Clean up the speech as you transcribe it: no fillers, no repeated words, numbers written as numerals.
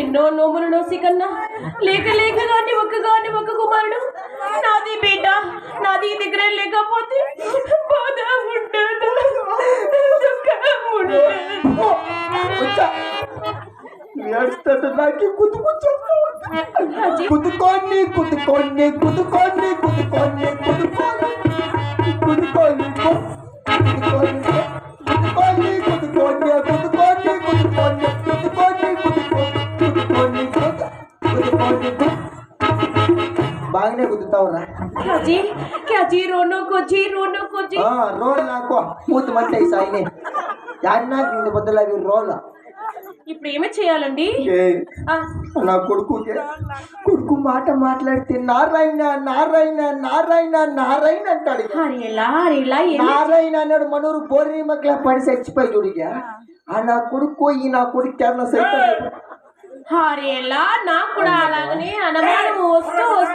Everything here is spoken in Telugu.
ఎన్నో నోములు నోసి కన్నా లేక లేకగాని ఒక్క కుమారుడు నాది బిడ్డ నాది దగ్గర లేకపోతే బాధ ఉండదు, దుఃఖం ఉండదు. నాకు కుదుకోండి కుదుకోండి కుదుకోండి కుదుకోండి కుదుకోండి కుదుకోండి బాగానే కుదుతావురా రోల్ నాకు మూత మంటే సాయినే యాడ్నా నిండు బద్దలవి రోల్. ఇప్పుడు ఏమి చేయాలండి? నా కొడుకు మాట మాట్లాడితే నారాయణ నారాయణ నారాయణ నారాయణ అంటాడు. నారాయణ అన్నాడు మనూరు బోర్రీ మక్కల పడి చచ్చిపోయి చూడిగా ఆ నా కొడుకు ఈ నా కొడుకు కేరళ సైతం హరేలా నాకు కూడా అలాగనే అనుమానం వస్తూ ఉంది.